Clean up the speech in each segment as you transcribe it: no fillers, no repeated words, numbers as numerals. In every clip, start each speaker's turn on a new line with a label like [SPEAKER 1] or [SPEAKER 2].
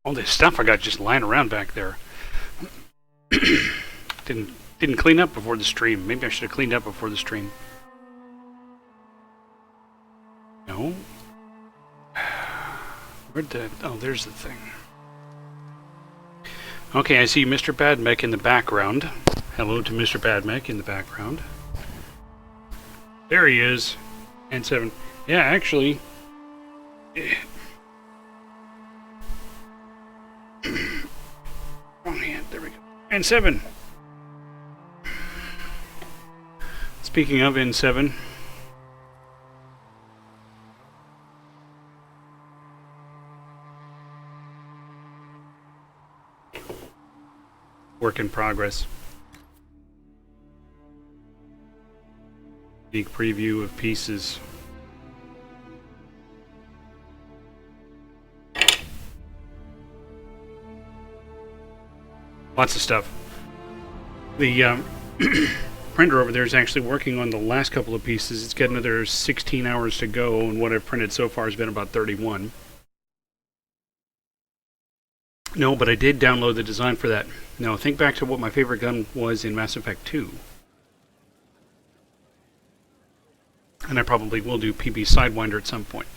[SPEAKER 1] All this stuff I got just lying around back there. Didn't clean up before the stream. Maybe I should have cleaned up before the stream. No. Where'd the... Oh, there's the thing. Okay, I see Mr. Badmech in the background. Hello to Mr. Badmech in the background. There he is. N7. Yeah, actually... Wrong hand. There we go. N7. Speaking of N7... Work in progress. Sneak preview of pieces. Lots of stuff. The printer over there is actually working on the last couple of pieces. It's got another 16 hours to go, and what I've printed so far has been about 31. No, but I did download the design for that. Now, think back to what my favorite gun was in Mass Effect 2. And I probably will do PB Sidewinder at some point.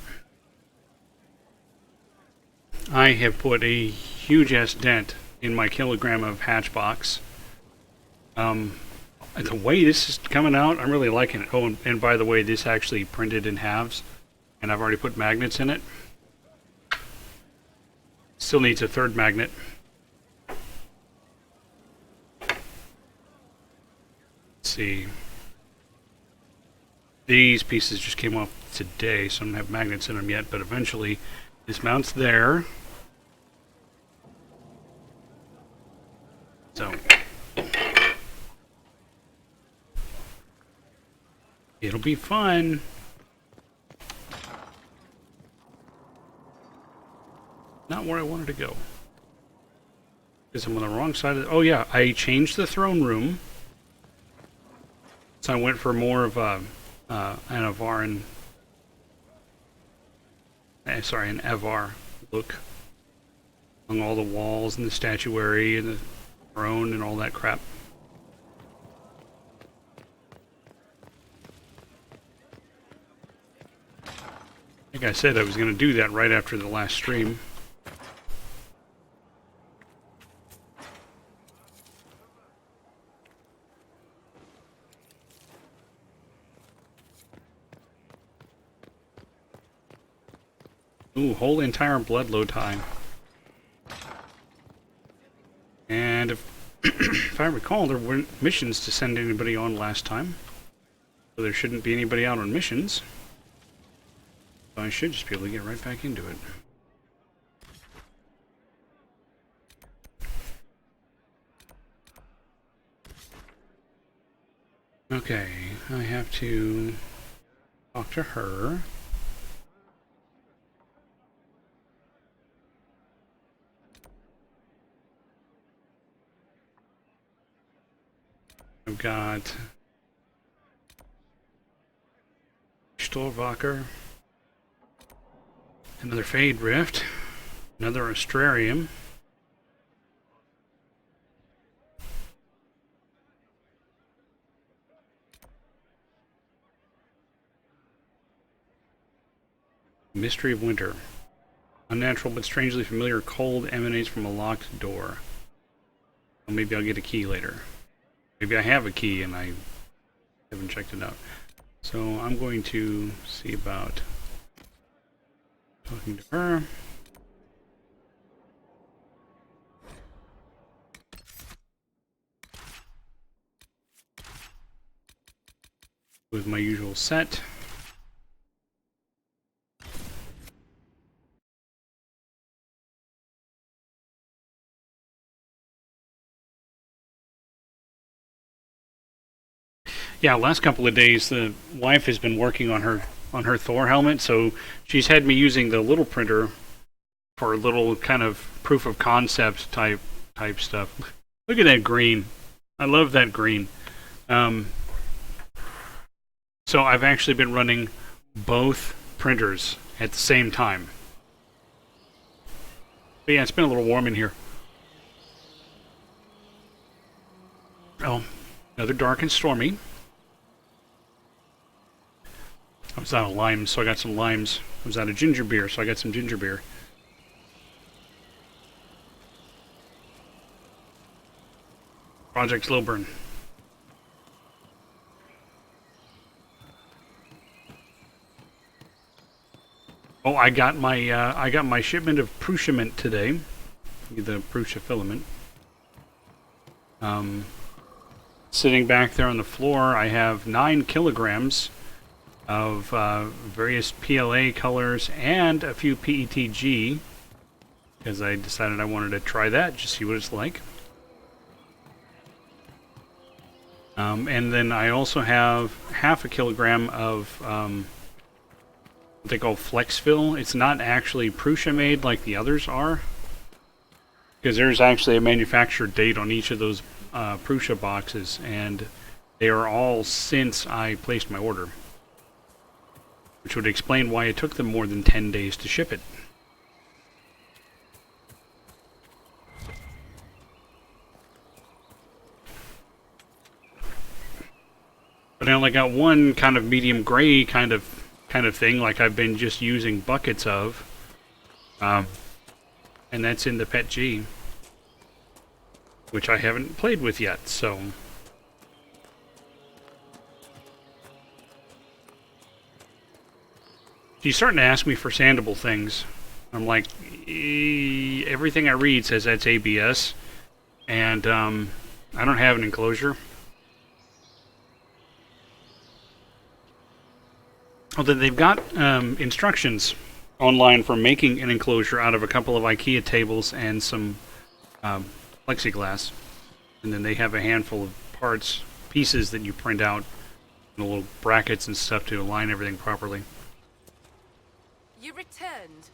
[SPEAKER 1] I have put a huge-ass dent in my kilogram of Hatchbox. The way this is coming out, I'm really liking it. Oh, and by the way, this actually printed in halves, and I've already put magnets in it. Still needs a third magnet. Let's see. These pieces just came off today, so I don't have magnets in them yet, but eventually this mounts there. So it'll be fun. Not where I wanted to go. Because I'm on the wrong side of the... Oh yeah, I changed the throne room. So I went for more of an Avaran... sorry, an Avar look. On all the walls and the statuary and the throne and all that crap. Like I said, I was going to do that right after the last stream. Ooh, whole entire bloodload time. And if I recall, there weren't missions to send anybody on last time. So there shouldn't be anybody out on missions. So I should just be able to get right back into it. Okay, I have to talk to her. I've got Storvacher, another Fade Rift, another Astrarium, Mystery of Winter. Unnatural but strangely familiar cold emanates from a locked door. Well, maybe I'll get a key later. Maybe I have a key and I haven't checked it out. So I'm going to see about talking to her. With my usual set. Yeah, last couple of days the wife has been working on her Thor helmet, so she's had me using the little printer for a little kind of proof of concept type stuff. Look at that green. I love that green. So I've actually been running both printers at the same time. But yeah, it's been a little warm in here. Oh, another dark and stormy. I was out of limes, so I got some limes. I was out of ginger beer, so I got some ginger beer. Project Slow Burn. Oh, I got my shipment of Prussia mint today. The Prussia filament. Sitting back there on the floor, I have 9 kilograms of various PLA colors and a few PETG, because I decided I wanted to try that, just see what it's like. And then I also have half a kilogram of what they call Flex Fill. It's not actually Prussia made like the others are, because there's actually a manufacturer date on each of those Prussia boxes, and they are all since I placed my order. Which would explain why it took them more than 10 days to ship it. But I only got one kind of medium gray kind of thing, like I've been just using buckets of. And that's in the Pet G, which I haven't played with yet, so... She's starting to ask me for sandable things. I'm like, everything I read says that's ABS, and I don't have an enclosure. Although they've got instructions online for making an enclosure out of a couple of IKEA tables and some plexiglass. And then they have a handful of pieces that you print out, and the little brackets and stuff to align everything properly.
[SPEAKER 2] You returned.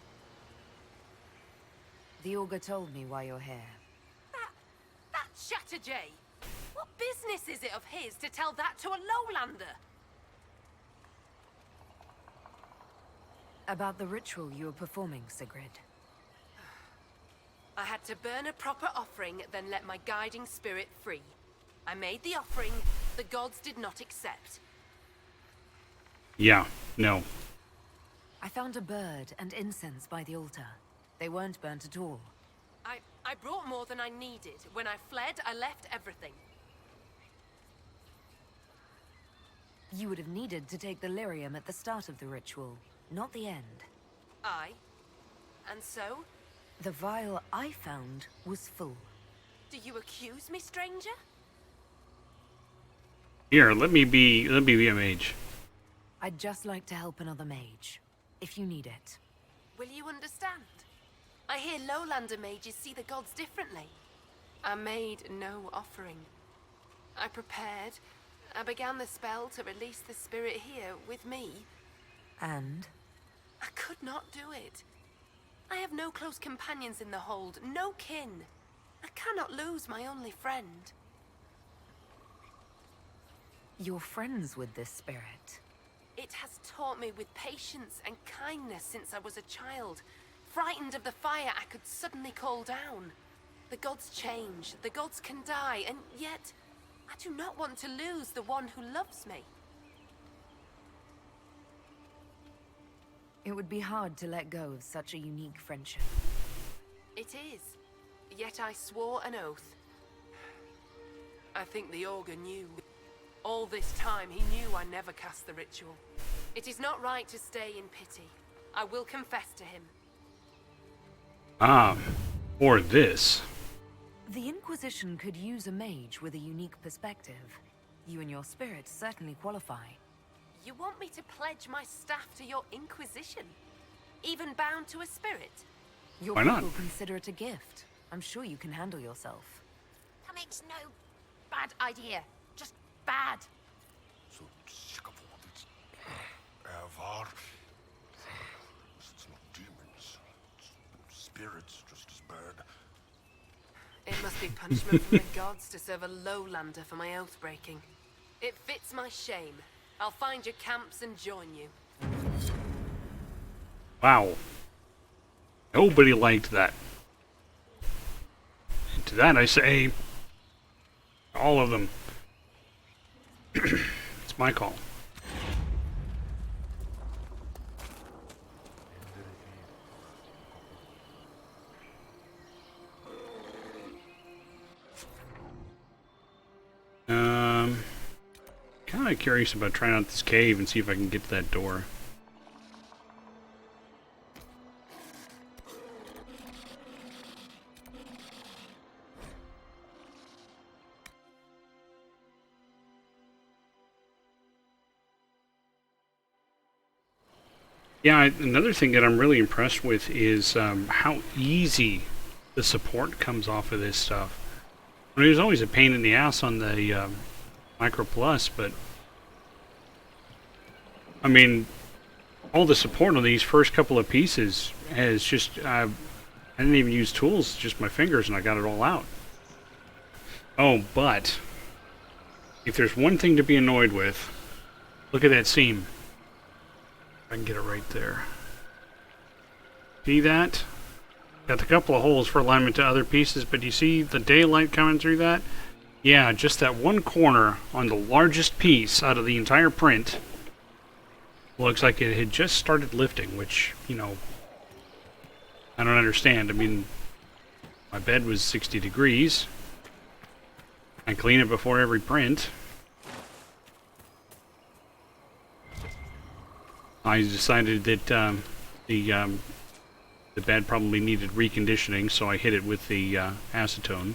[SPEAKER 3] The Augur told me why you're here.
[SPEAKER 2] That Chatterjay. What business is it of his to tell that to a lowlander?
[SPEAKER 3] About the ritual you were performing, Sigrid.
[SPEAKER 2] I had to burn a proper offering, then let my guiding spirit free. I made the offering, the gods did not accept.
[SPEAKER 1] Yeah, no.
[SPEAKER 3] I found a bird and incense by the altar. They weren't burnt at all.
[SPEAKER 2] I brought more than I needed. When I fled, I left everything.
[SPEAKER 3] You would have needed to take the lyrium at the start of the ritual, not the end.
[SPEAKER 2] And so?
[SPEAKER 3] The vial I found was full.
[SPEAKER 2] Do you accuse me, stranger?
[SPEAKER 1] Here, let me be a mage.
[SPEAKER 3] I'd just like to help another mage, if you need it.
[SPEAKER 2] Will you understand? I hear lowlander mages see the gods differently. I made no offering. I prepared. I began the spell to release the spirit here with me.
[SPEAKER 3] And?
[SPEAKER 2] I could not do it. I have no close companions in the hold, no kin. I cannot lose my only friend.
[SPEAKER 3] You're friends with this spirit.
[SPEAKER 2] It has taught me with patience and kindness since I was a child. Frightened of the fire I could suddenly call down. The gods change, the gods can die, and yet I do not want to lose the one who loves me.
[SPEAKER 3] It would be hard to let go of such a unique friendship.
[SPEAKER 2] It is. Yet I swore an oath. I think the Augur knew. All this time he knew I never cast the ritual. It is not right to stay in pity. I will confess to him.
[SPEAKER 1] Or this.
[SPEAKER 3] The Inquisition could use a mage with a unique perspective. You and your spirit certainly qualify.
[SPEAKER 2] You want me to pledge my staff to your Inquisition? Even bound to a spirit?
[SPEAKER 3] Your
[SPEAKER 1] Why not?
[SPEAKER 3] people consider it a gift. I'm sure you can handle yourself.
[SPEAKER 2] That makes no bad idea. Just bad.
[SPEAKER 4] So sick of all this. Avar. It's not demons. It's spirits just as bad.
[SPEAKER 2] It must be punishment from the gods to serve a lowlander for my oath breaking. It fits my shame. I'll find your camps and join you.
[SPEAKER 1] Wow. Nobody liked that. To that I say, all of them. It's my call. Kind of curious about trying out this cave and see if I can get to that door. Yeah, another thing that I'm really impressed with is how easy the support comes off of this stuff. I mean, it was always a pain in the ass on the Micro Plus, but I mean, all the support on these first couple of pieces has just, I didn't even use tools, just my fingers, and I got it all out. Oh, but if there's one thing to be annoyed with, look at that seam. I can get it right there. See that? Got a couple of holes for alignment to other pieces, but you see the daylight coming through that? Yeah, just that one corner on the largest piece out of the entire print looks like it had just started lifting, which, you know, I don't understand. I mean, my bed was 60 degrees. I clean it before every print. I decided that the bed probably needed reconditioning, so I hit it with the acetone.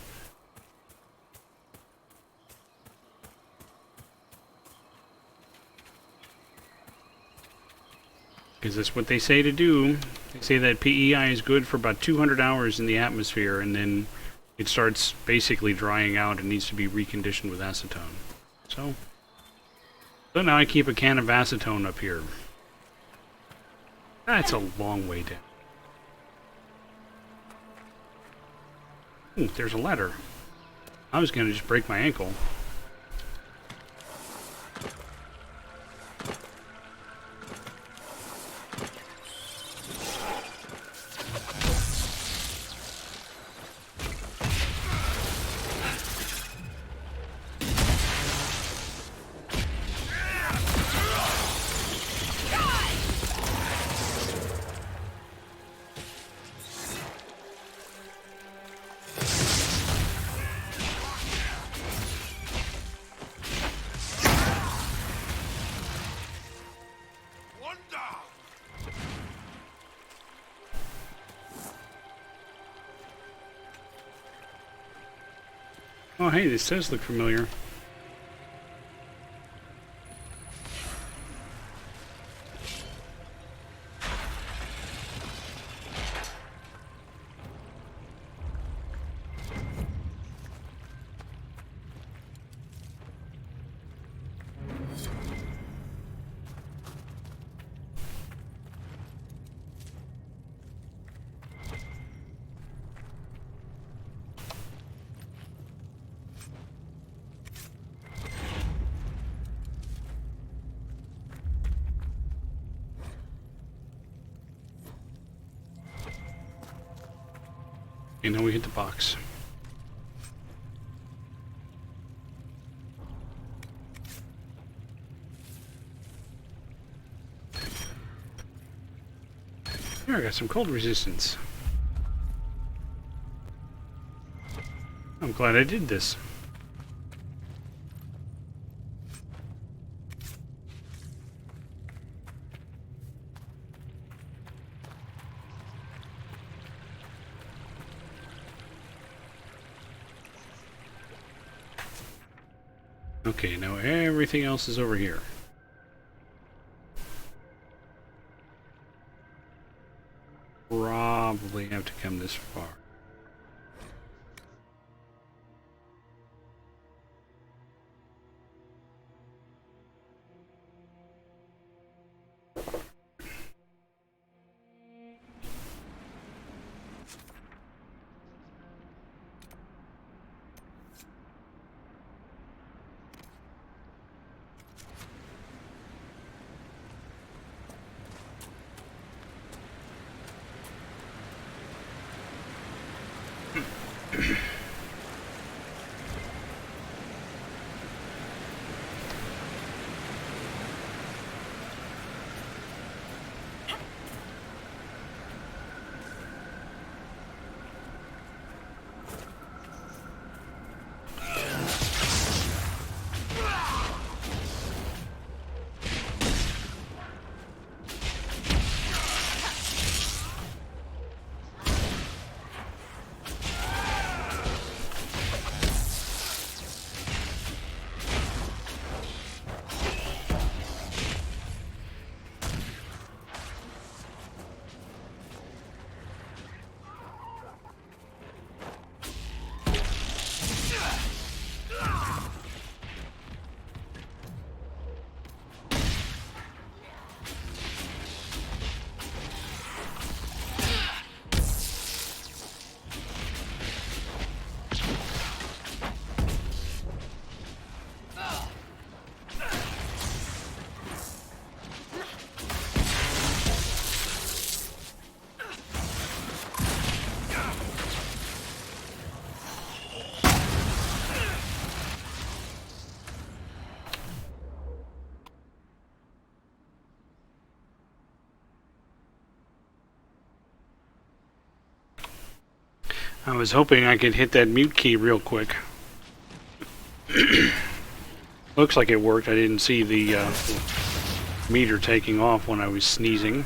[SPEAKER 1] Because that's what they say to do. They say that PEI is good for about 200 hours in the atmosphere, and then it starts basically drying out and needs to be reconditioned with acetone. So now I keep a can of acetone up here. That's a long way down. Ooh, there's a ladder. I was going to just break my ankle. Oh, hey, this does look familiar. And then we hit the box. Here, I got some cold resistance. I'm glad I did this. Okay, now everything else is over here. Probably have to come this far. I was hoping I could hit that mute key real quick. Looks like it worked. I didn't see the meter taking off when I was sneezing.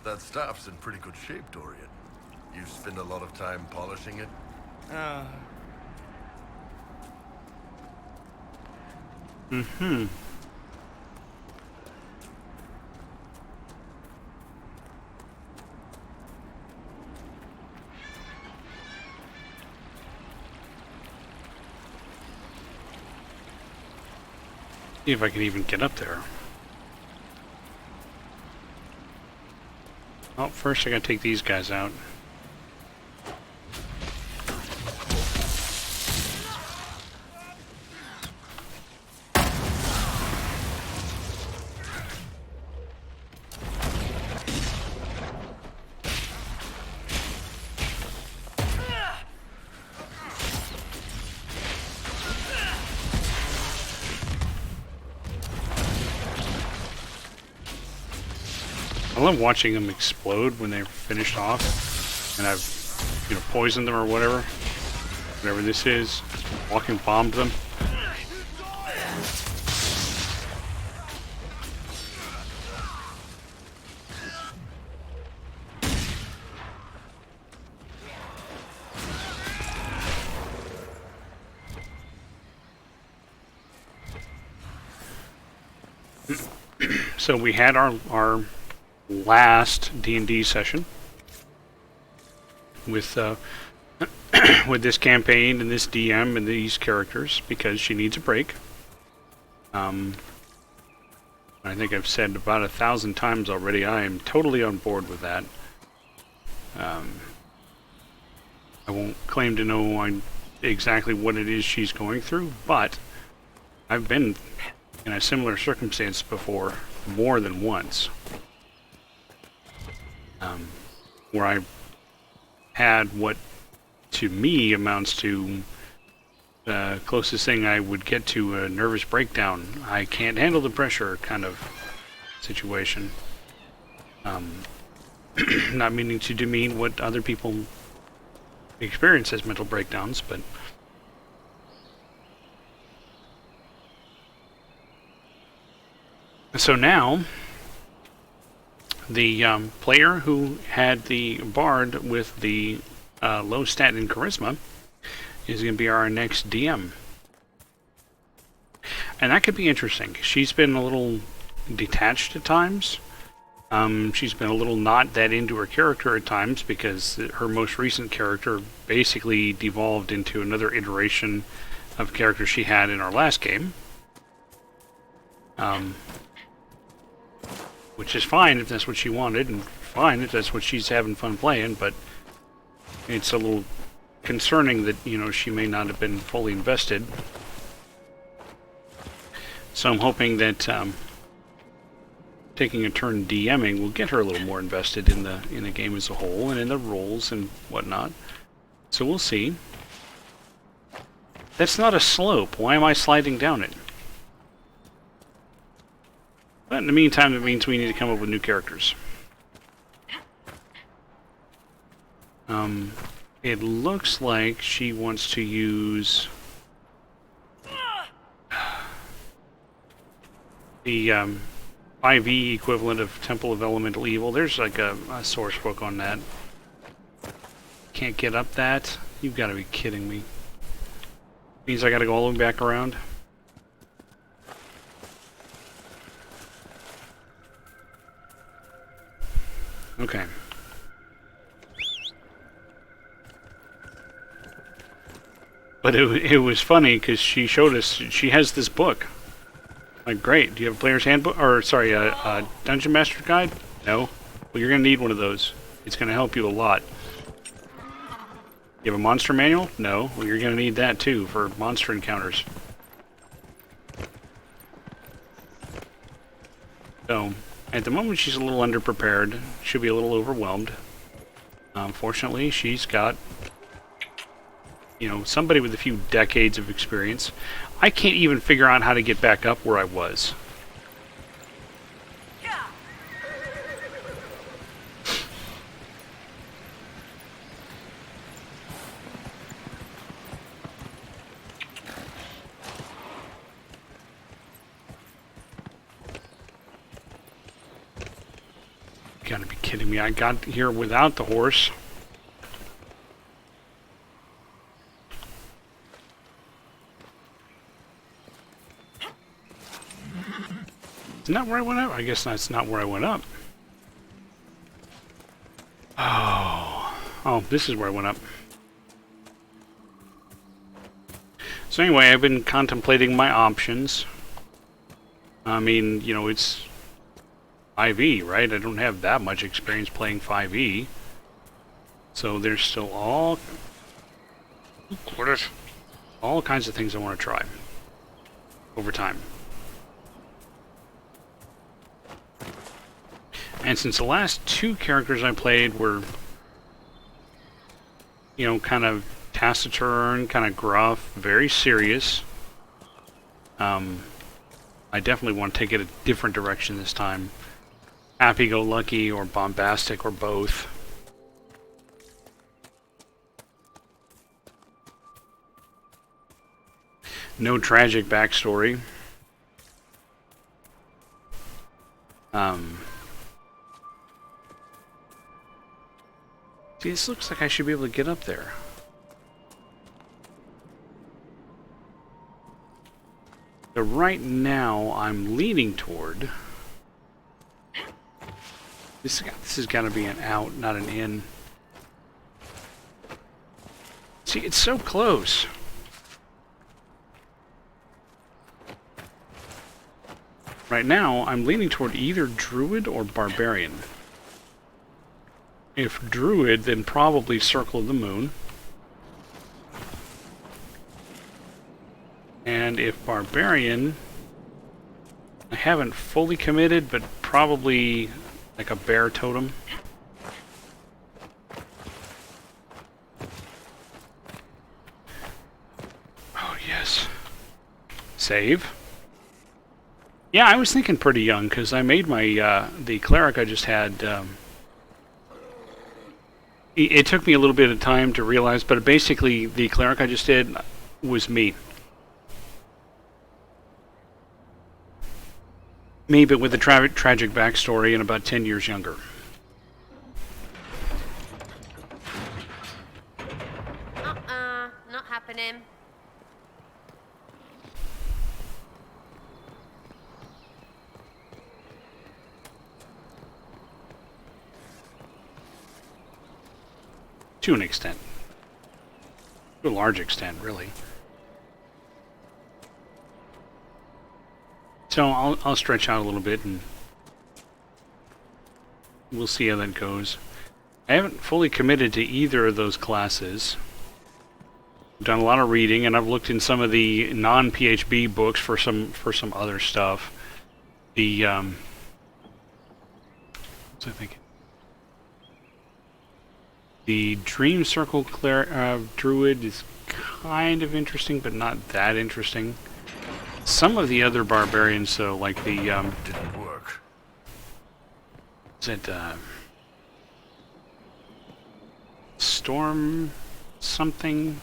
[SPEAKER 4] That staff's in pretty good shape, Dorian. You spend a lot of time polishing it?
[SPEAKER 1] Mm-hmm. See if I can even get up there. Oh, first I gotta take these guys out. I love watching them explode when they're finished off, and I've, poisoned them or whatever this is, walking bombed them. So we had our last D&D session with with this campaign and this DM and these characters because she needs a break. I think I've said about 1,000 times already, I am totally on board with that. I won't claim to know exactly what it is she's going through, but I've been in a similar circumstance before more than once. Where I had what to me amounts to the closest thing I would get to a nervous breakdown. I can't handle the pressure kind of situation. Not meaning to demean what other people experience as mental breakdowns, but so now the player who had the bard with the low stat in charisma is going to be our next DM. And that could be interesting. She's been a little detached at times. She's been a little not that into her character at times because her most recent character basically devolved into another iteration of character she had in our last game. Which is fine if that's what she wanted, and fine if that's what she's having fun playing, but it's a little concerning that, she may not have been fully invested. So I'm hoping that taking a turn DMing will get her a little more invested in the game as a whole, and in the roles and whatnot. So we'll see. That's not a slope. Why am I sliding down it? But in the meantime, it means we need to come up with new characters. It looks like she wants to use the 5e equivalent of Temple of Elemental Evil. There's like a source book on that. Can't get up that? You've got to be kidding me. Means I got to go all the way back around. Okay. But it was funny because she showed us she has this book. Like, great. Do you have a player's handbook? Or, sorry, a Dungeon Master Guide? No? Well, you're going to need one of those. It's going to help you a lot. You have a monster manual? No. Well, you're going to need that too for monster encounters. So, at the moment she's a little underprepared. Should be a little overwhelmed. Fortunately, she's got, you know, somebody with a few decades of experience. I can't even figure out how to get back up where I was. Gotta be kidding me. I got here without the horse. Isn't that where I went up? I guess that's not where I went up. Oh, this is where I went up. So anyway, I've been contemplating my options. I mean, you know, it's 5e, right? I don't have that much experience playing 5e. So there's still all kinds of things I want to try over time. And since the last two characters I played were, you know, kind of taciturn, kind of gruff, very serious, I definitely want to take it a different direction this time. Happy-go-lucky or bombastic or both. No tragic backstory. See, this looks like I should be able to get up there. So right now, I'm leaning toward... This has got to be an out, not an in. See, it's so close. Right now, I'm leaning toward either Druid or Barbarian. If Druid, then probably Circle of the Moon. And if Barbarian, I haven't fully committed, but probably like a bear totem. Oh, yes. Save. Yeah, I was thinking pretty young, because I made my, the cleric I just had, it took me a little bit of time to realize, but basically the cleric I just did was me. Me, but with a tragic backstory and about 10 years younger.
[SPEAKER 5] Not happening.
[SPEAKER 1] To an extent. To a large extent, really. So I'll stretch out a little bit and we'll see how that goes. I haven't fully committed to either of those classes. I've done a lot of reading and I've looked in some of the non-PHB books for some other stuff. The what's I thinking? The Dream Circle Druid is kind of interesting, but not that interesting. Some of the other barbarians, though, like the
[SPEAKER 4] Didn't work.
[SPEAKER 1] is it Storm something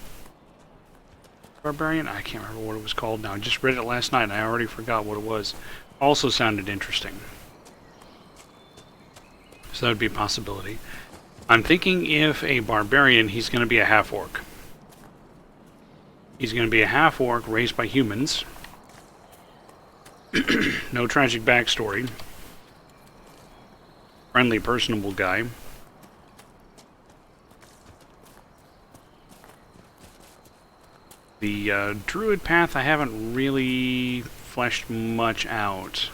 [SPEAKER 1] barbarian? I can't remember what it was called now. I just read it last night and I already forgot what it was. Also sounded interesting. So that would be a possibility. I'm thinking if a barbarian, he's going to be a half-orc. He's going to be a half-orc raised by humans. No tragic backstory. Friendly, personable guy. The druid path I haven't really fleshed much out.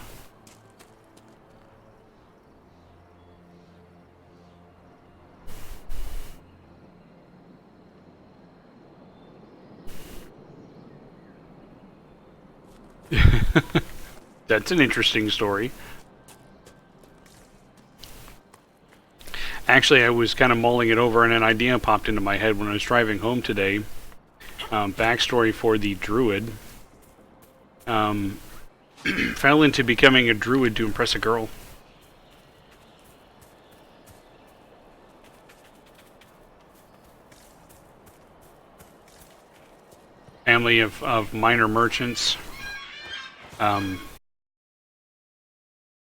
[SPEAKER 1] That's an interesting story. Actually, I was kind of mulling it over, and an idea popped into my head when I was driving home today. Backstory for the druid. Fell into becoming a druid to impress a girl. Family of minor merchants.